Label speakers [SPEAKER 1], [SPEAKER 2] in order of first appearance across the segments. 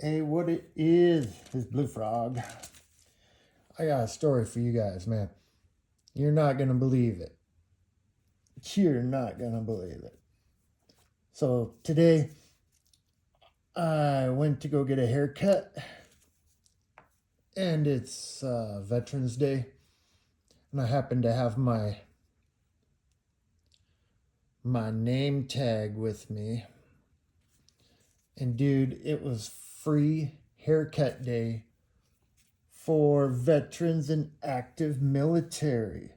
[SPEAKER 1] Hey, what it is Blue Frog. I got a story for you guys, man. You're not gonna believe it. You're not gonna believe it. So today, I went to go get a haircut, and it's Veterans Day, and I happened to have my name tag with me. And dude, it was free haircut day for veterans and active military.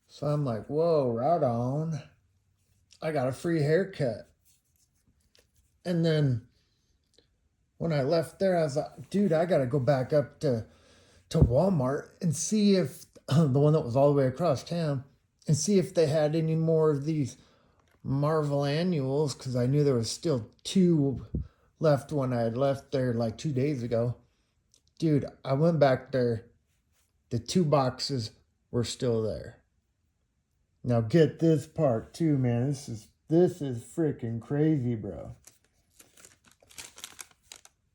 [SPEAKER 1] So I'm like, whoa, right on. I got a free haircut. And then when I left there, I was like, dude, I got to go back up to Walmart and see if the one that was all the way across town and see if they had any more of these Marvel annuals, because I knew there was still 2 left when I had left there like 2 days ago. Dude, I went back there. The 2 boxes were still there. Now get this part too, man. This is freaking crazy, bro.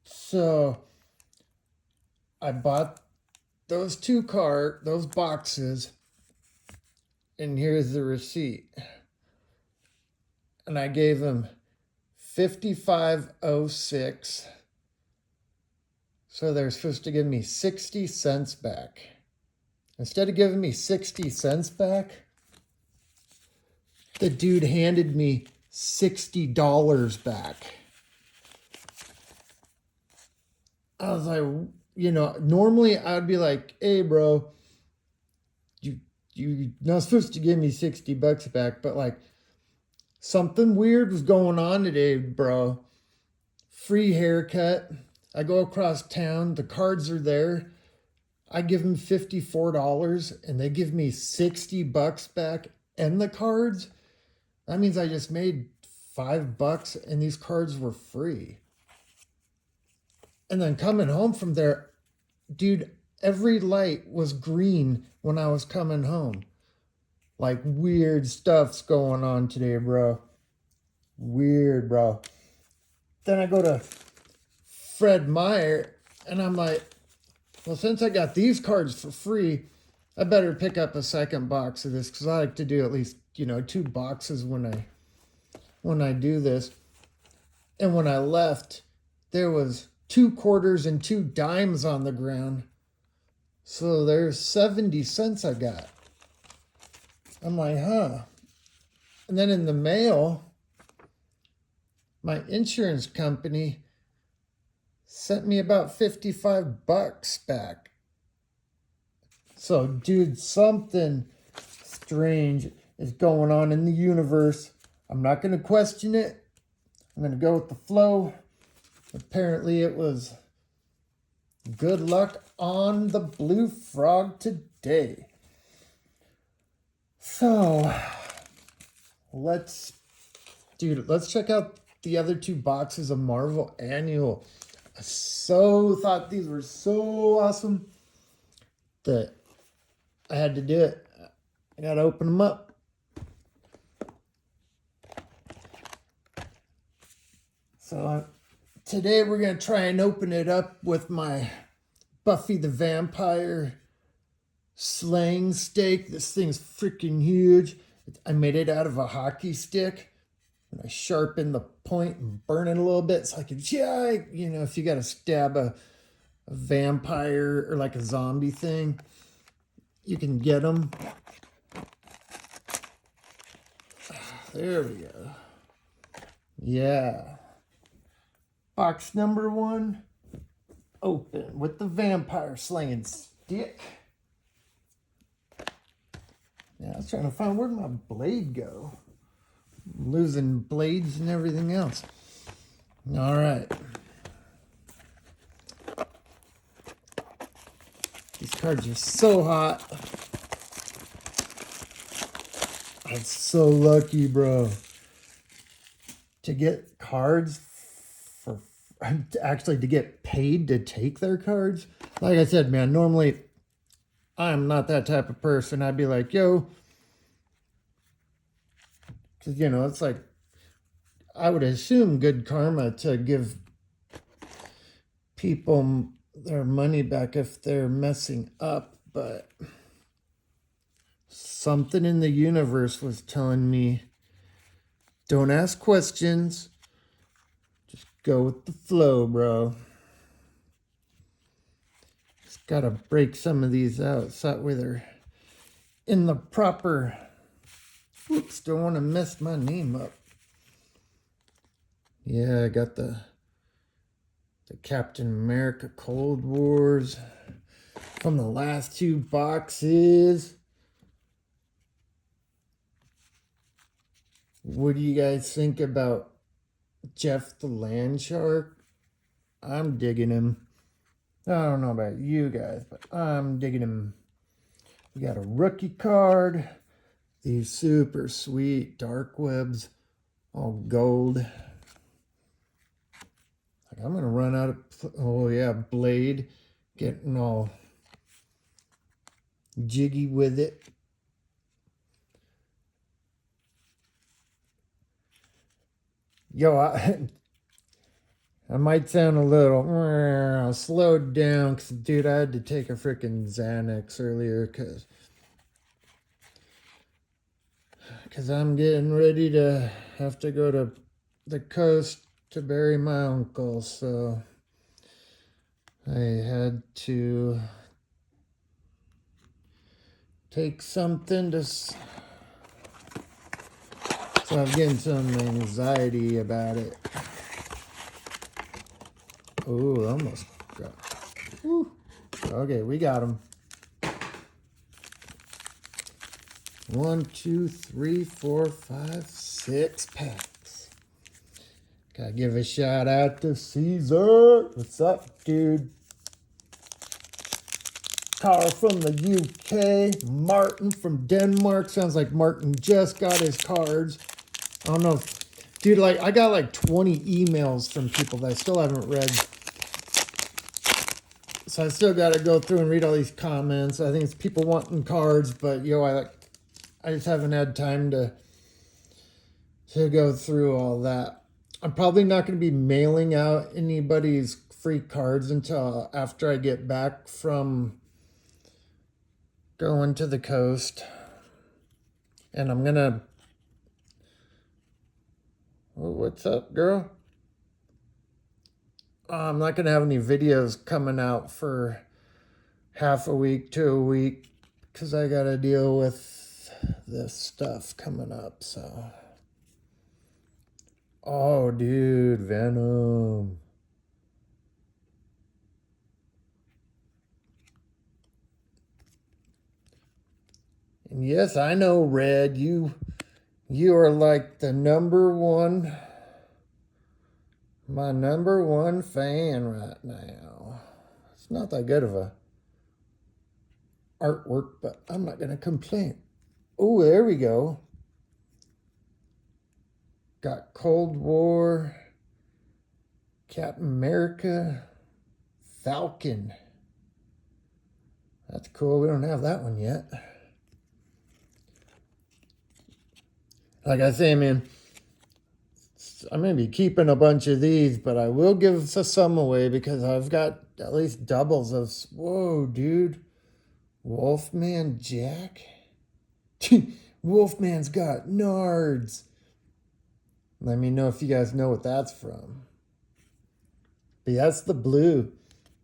[SPEAKER 1] So I bought those those boxes, and here's the receipt. And I gave them $55.06. So they're supposed to give me 60 cents back. Instead of giving me 60 cents back, the dude handed me $60 back. I was like, normally I'd be like, hey, bro, you're not supposed to give me 60 bucks back, but like something weird was going on today, bro. Free haircut. I go across town. The cards are there. I give them $54 and they give me 60 bucks back and the cards. That means I just made $5 and these cards were free. And then coming home from there, dude, every light was green when I was coming home. Like weird stuff's going on today, bro. Weird, bro. Then I go to Fred Meyer and I'm like, well, since I got these cards for free, I better pick up a second box of this, because I like to do at least, 2 boxes when I do this. And when I left, there was 2 quarters and 2 dimes on the ground. So there's 70 cents I got. I'm like, huh. And then in the mail, my insurance company sent me about 55 bucks back. So, dude, something strange is going on in the universe. I'm not going to question it. I'm going to go with the flow. Apparently, it was good luck on the Blue Frog today. So, let's check out the other 2 boxes of Marvel Annual. I thought these were so awesome that I had to do it. I got to open them up. So today we're going to try and open it up with my Buffy the Vampire slaying stake. This thing's freaking huge. I made it out of a hockey stick. And I sharpened the point and burn it a little bit so I could, if you got to stab a vampire or like a zombie thing, you can get them. There we go. Yeah. Box number 1, open with the vampire slaying stick. Yeah, I was trying to find, where'd my blade go? I'm losing blades and everything else. All right. These cards are so hot. I'm so lucky, bro, to get cards to get paid to take their cards. Like I said, man, normally I'm not that type of person. I'd be like, yo, because, it's like, I would assume good karma to give people their money back if they're messing up, but something in the universe was telling me don't ask questions, just go with the flow, bro. Just gotta break some of these out so that way they're in the proper. Oops, don't want to mess my name up. Yeah, I got the Captain America Cold Wars from the last two boxes. What do you guys think about Jeff the Land Shark? I'm digging him. I don't know about you guys, but I'm digging him. We got a rookie card. These super sweet dark webs, all gold. Like I'm gonna run out of. Oh yeah, Blade, getting all jiggy with it. Yo, I might sound a little slowed down because, dude, I had to take a freaking Xanax earlier because I'm getting ready to have to go to the coast to bury my uncle. So I had to take something to. So I'm getting some anxiety about it. Oh, almost got. Whew. Okay, we got him. 1, 2, 3, 4, 5, 6 packs. Gotta give a shout out to Caesar. What's up, dude? Carl from the UK. Martin from Denmark. Sounds like Martin just got his cards. I don't know if, dude, like I got like 20 emails from people that I still haven't read. So I still got to go through and read all these comments. I think it's people wanting cards, but I just haven't had time to go through all that. I'm probably not going to be mailing out anybody's free cards until after I get back from going to the coast. And I'm going to... Oh, what's up, girl? I'm not going to have any videos coming out for half a week to a week because I got to deal with this stuff coming up, so... Oh, dude, Venom. And yes, I know, Red. You are like the my number one fan right now. It's not that good of a artwork, but I'm not gonna complain. Oh, there we go. Got Cold War, Captain America, Falcon. That's cool. We don't have that one yet. Like I say, man, I'm going to be keeping a bunch of these, but I will give some away because I've got at least doubles of... Whoa, dude. Wolfman Jack? Wolfman's got nards. Let me know if you guys know what that's from. But yeah, that's the blue.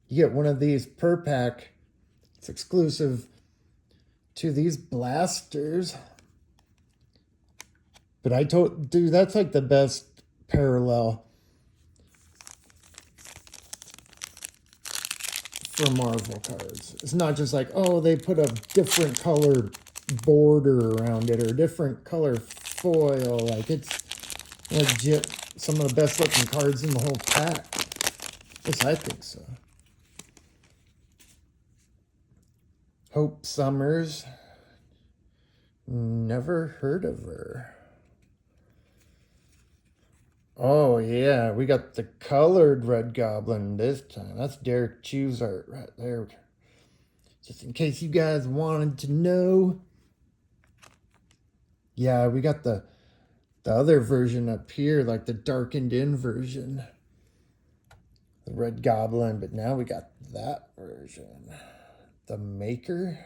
[SPEAKER 1] You get one of these per pack. It's exclusive to these blasters. But I told, dude, that's like the best parallel for Marvel cards. It's not just like, oh, they put a different color border around it or different color foil. Like, it's legit some of the best looking cards in the whole pack. Yes, I think so. Hope Summers. Never heard of her. Oh, yeah. We got the colored Red Goblin this time. That's Derek Chew's art right there. Just in case you guys wanted to know. Yeah, we got the other version up here, like the darkened in version. the Red Goblin, but now we got that version. The Maker.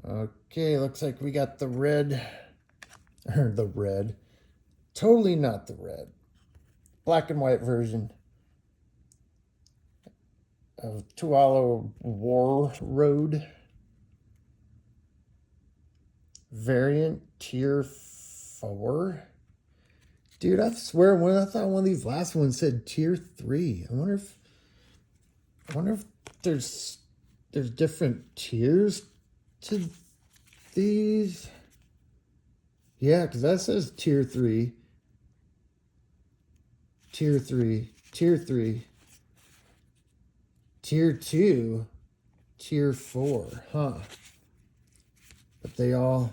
[SPEAKER 1] Okay, looks like we got the red, or the red, totally not the red, black and white version of Tualo War Road variant tier 4. Dude, I swear I thought one of these last ones said tier 3. I wonder if there's different tiers to these. Yeah, because that says tier 3. Tier 3. Tier 3. Tier 2. Tier 4. Huh. But they all...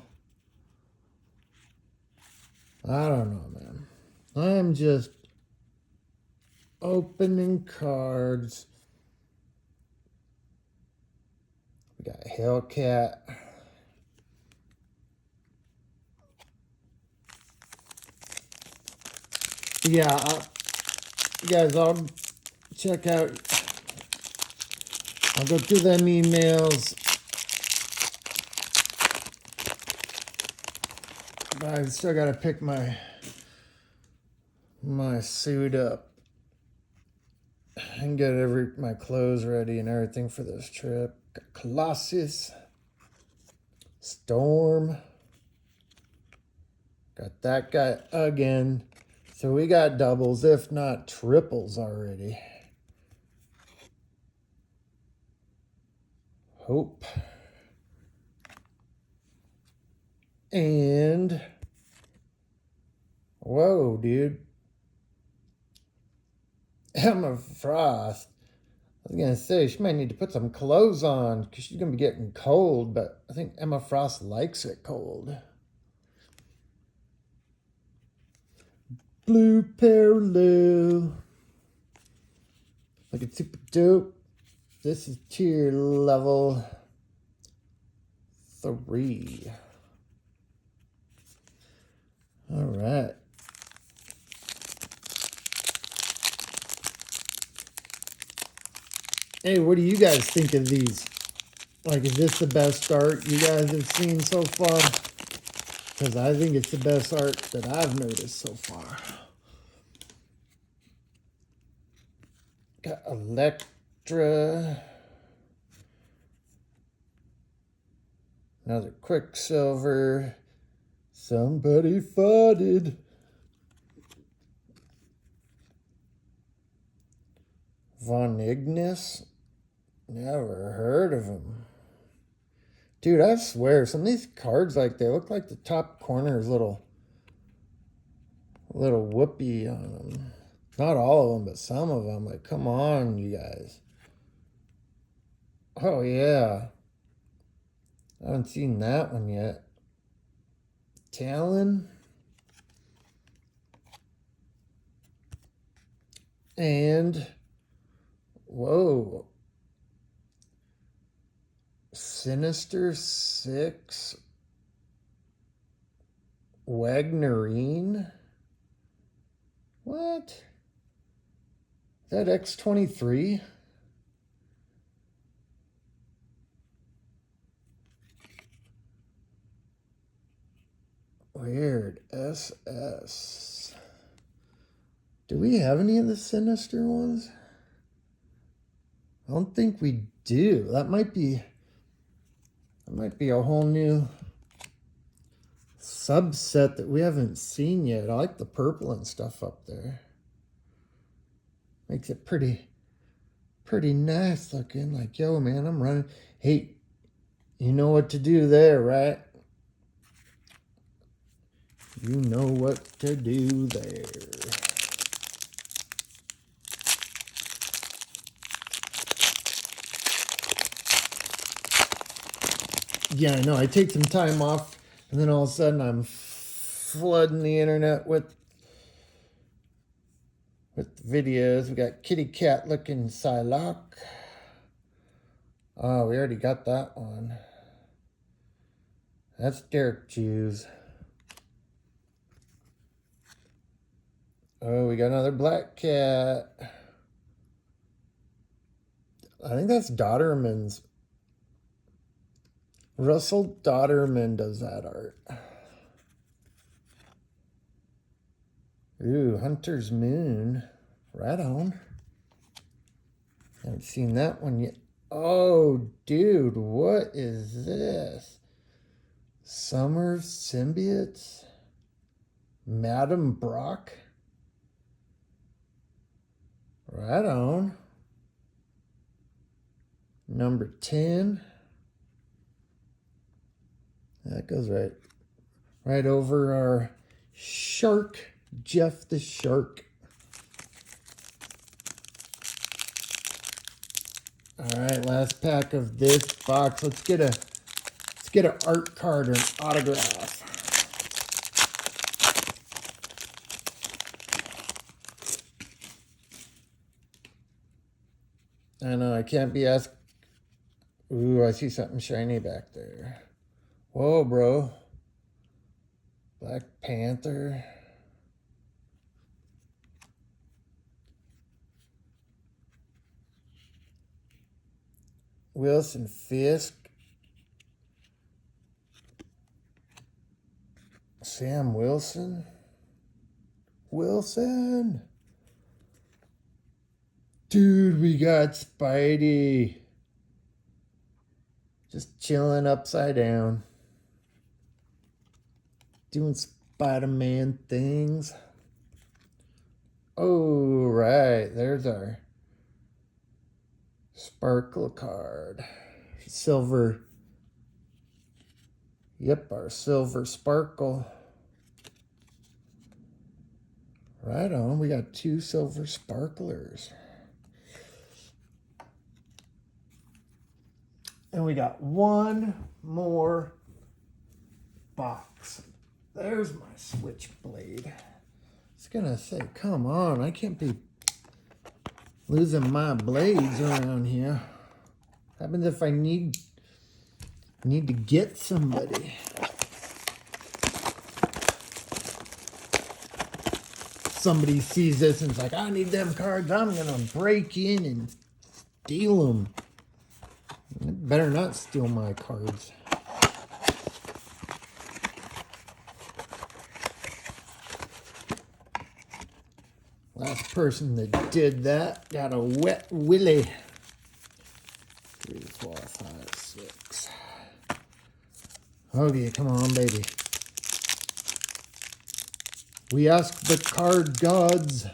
[SPEAKER 1] I don't know, man. I'm just opening cards. We got Hellcat. Yeah, you guys, I'll check out. I'll go through them emails. But I still gotta pick my suit up and get my clothes ready and everything for this trip. Got Colossus, Storm. Got that guy again. So we got doubles, if not triples already. Hope. And whoa, dude. Emma Frost. I was gonna say she might need to put some clothes on because she's gonna be getting cold, but I think Emma Frost likes it cold. Blue Parallel. Looking super dope. This is tier level 3. All right. Hey, what do you guys think of these? Like, is this the best art you guys have seen so far? Because I think it's the best art that I've noticed so far. Got Electra. Another Quicksilver. Somebody farted. Von Ignis. Never heard of him. Dude, I swear, some of these cards, like, they look like the top corner is little whoopee on them. Not all of them, but some of them. Like, come on, you guys. Oh, yeah. I haven't seen that one yet. Talon. And, whoa. Sinister Six. Wagnerine. What? Is that X-23? Weird. SS. Do we have any of the Sinister ones? I don't think we do. That might be a whole new subset that we haven't seen yet. I like the purple and stuff up there. Makes it pretty nice looking. Like, yo, man, I'm running. Hey, you know what to do there, right? You know what to do there. Yeah, I know. I take some time off, and then all of a sudden I'm flooding the internet with videos. We got kitty cat looking Psylocke. Oh, we already got that one. That's Derek Jews. Oh, we got another black cat. I think that's Dodderman's. Russell Dodderman does that art. Ooh, Hunter's Moon. Right on. Haven't seen that one yet. Oh, dude, what is this? Summer Symbiotes? Madam Brock? Right on. Number 10. That goes right over our shark, Jeff the Shark. All right, last pack of this box. Let's get an art card or an autograph. I know I can't be asked. Ooh, I see something shiny back there. Whoa, bro. Black Panther. Wilson Fisk. Sam Wilson. Wilson. Dude, we got Spidey. Just chilling upside down. Doing Spider-Man things. Oh, right. There's our Sparkle card. Silver. Yep, our Silver Sparkle. Right on. We got 2 Silver Sparklers. And we got one more box. There's my switchblade. I was gonna say, come on, I can't be losing my blades around here. Happens if I need to get somebody. Somebody sees this and is like, I need them cards. I'm gonna break in and steal them. Better not steal my cards. Last person that did that got a wet willy. 3, 4, 5, 6. Okay, come on, baby. We ask the card gods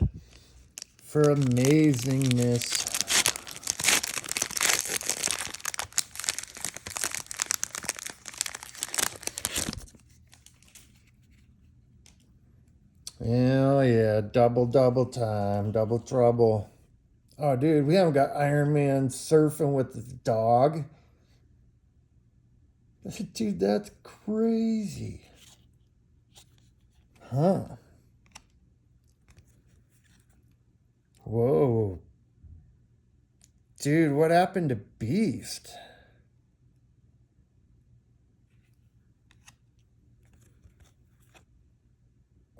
[SPEAKER 1] for amazingness. Hell yeah, double time, double trouble. Oh, dude, we haven't got Iron Man surfing with his dog. Dude, that's crazy. Huh. Whoa. Dude, what happened to Beast?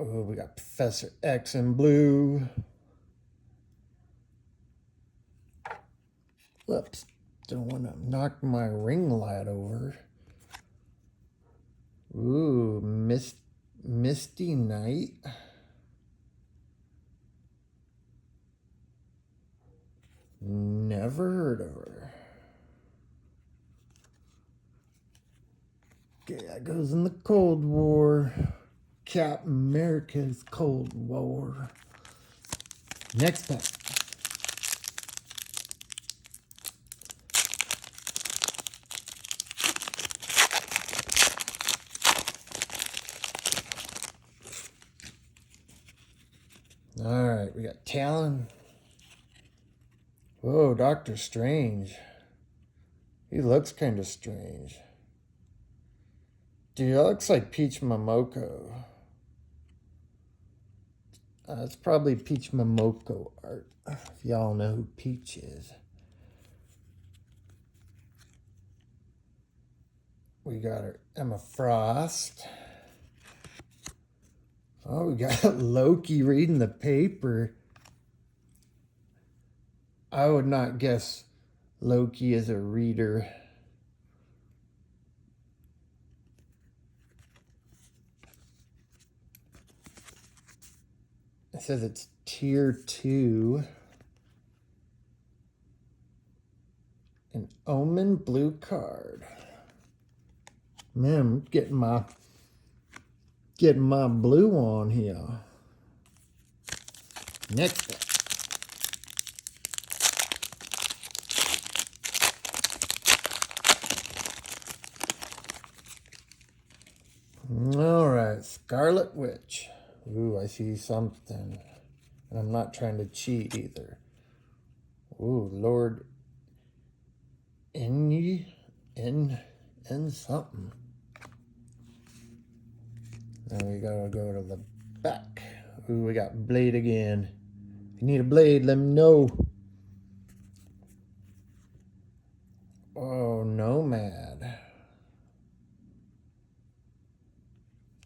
[SPEAKER 1] Oh, we got Professor X in blue. Whoops. Don't want to knock my ring light over. Ooh, Misty Knight. Never heard of her. Okay, that goes in the Cold War. Captain America's Cold War. Next pack. All right, we got Talon. Whoa, Doctor Strange. He looks kind of strange. Dude, that looks like Peach Momoko. It's probably Peach Momoko art, if y'all know who Peach is. We got our Emma Frost. Oh, we got Loki reading the paper. I would not guess Loki is a reader. It says it's tier 2. An Omen blue card. Man, I'm getting my blue on here. Next up. All right, Scarlet Witch. Ooh, I see something. And I'm not trying to cheat either. Ooh, Lord N something. Now we gotta go to the back. Ooh, we got Blade again. If you need a Blade, let me know. Oh, Nomad.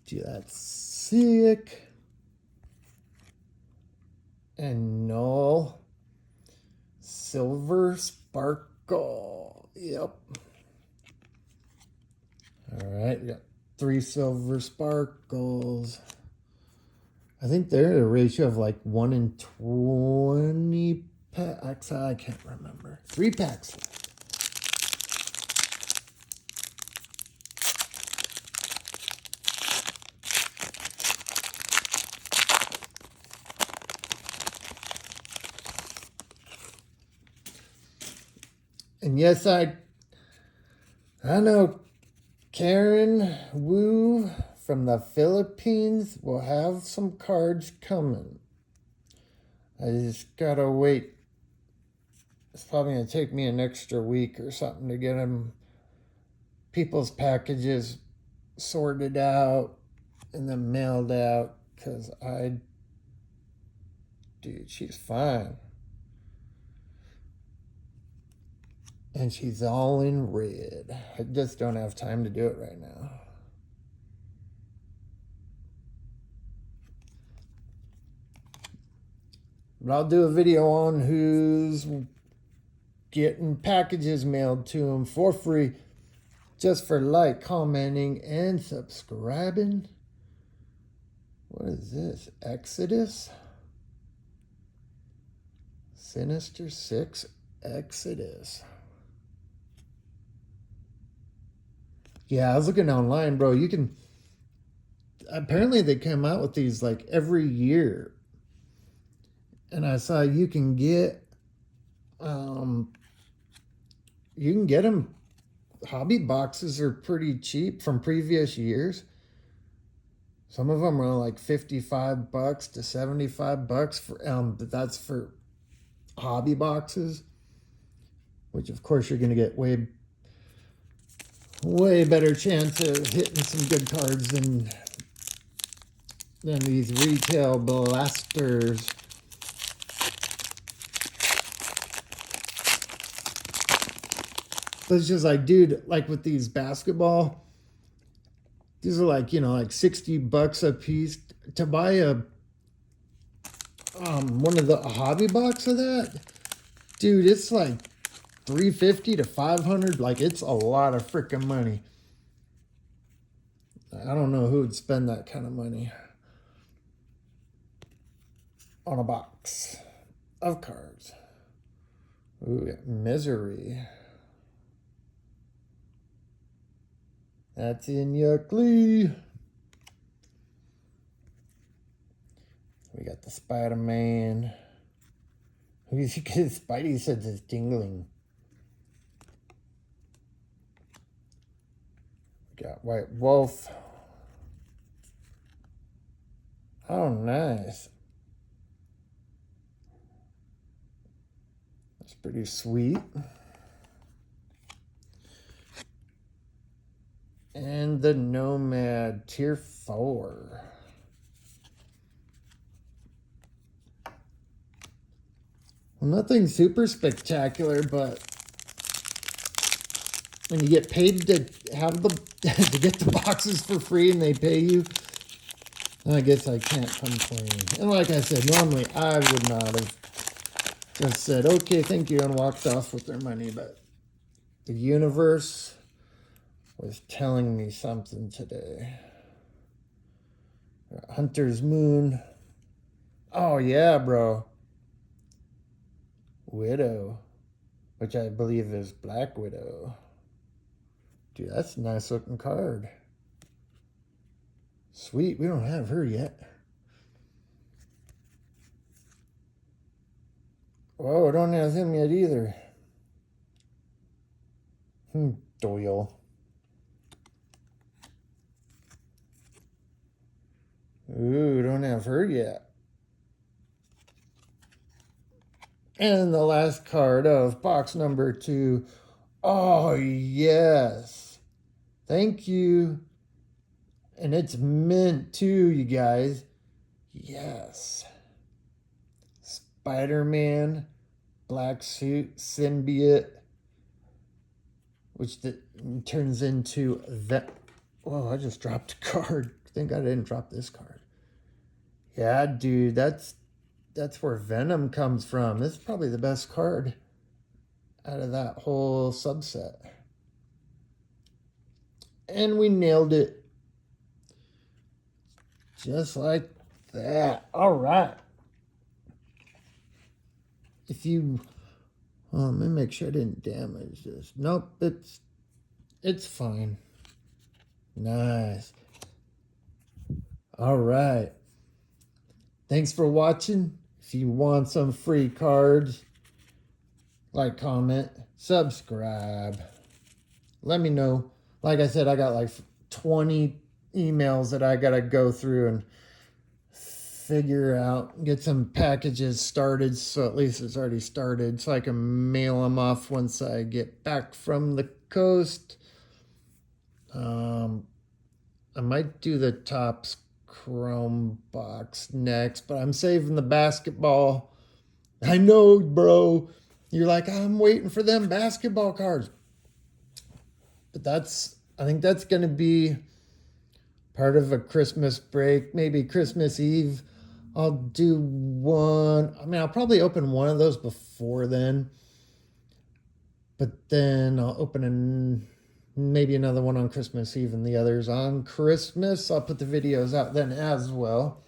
[SPEAKER 1] Gee, that's sick. And Null. Silver Sparkle. Yep. All right, we got 3 Silver Sparkles. I think they're a ratio of like 1 in 20 packs. I can't remember. 3 packs. And yes, I know Karen Wu from the Philippines will have some cards coming. I just gotta wait. It's probably gonna take me an extra week or something to get them people's packages sorted out and then mailed out, because dude, she's fine. And she's all in red. I just don't have time to do it right now. But I'll do a video on who's getting packages mailed to them for free, just for like, commenting, and subscribing. What is this? Exodus? Sinister Six Exodus. Yeah, I was looking online, bro. You can... Apparently they come out with these like every year. And I saw you can get... you can get them... Hobby boxes are pretty cheap from previous years. Some of them are like $55 to $75 for... but that's for hobby boxes. Which, of course, you're going to get way better chance of hitting some good cards than these retail blasters. But it's just like, dude, like with these basketball, these are like, like $60 a piece. To buy a one of the hobby box of that, dude, it's like $350 to $500. Like, it's a lot of freaking money. I don't know who would spend that kind of money on a box of cards. Ooh, Misery. That's in Yuckly. We got the Spider-Man. Spidey says it's tingling. We got White Wolf. Oh, nice. That's pretty sweet. And the Nomad Tier 4. Well, nothing super spectacular, but and you get paid to have the to get the boxes for free, and they pay you, I guess I can't complain. And like I said, normally I would not have just said, okay, thank you, and walked off with their money. But the universe was telling me something today. Hunter's Moon. Oh, yeah, bro. Widow, which I believe is Black Widow. Dude, that's a nice looking card. Sweet, we don't have her yet. Whoa, I don't have him yet either. Doyle. Ooh, don't have her yet. And the last card of box number 2. Oh, yes. Thank you. And it's mint too, you guys. Yes. Spider-Man, black suit, symbiote, which turns into that. Whoa, I just dropped a card. Thank God I didn't drop this card. Yeah, dude, that's where Venom comes from. This is probably the best card out of that whole subset. And we nailed it. Just like that. All right. If you... let me make sure I didn't damage this. Nope, it's fine. Nice. All right. Thanks for watching. If you want some free cards, like, comment, subscribe. Let me know. Like I said, I got like 20 emails that I got to go through and figure out, get some packages started, so at least it's already started, so I can mail them off once I get back from the coast. I might do the Topps Chrome box next, but I'm saving the basketball. I know, bro. You're like, I'm waiting for them basketball cards. But I think that's going to be part of a Christmas break, maybe Christmas Eve. I'll do one. I mean, I'll probably open one of those before then. But then I'll open maybe another one on Christmas Eve and the others on Christmas. I'll put the videos out then as well.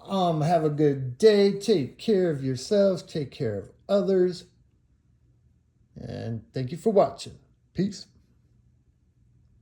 [SPEAKER 1] Have a good day. Take care of yourselves. Take care of others. And thank you for watching. Peace.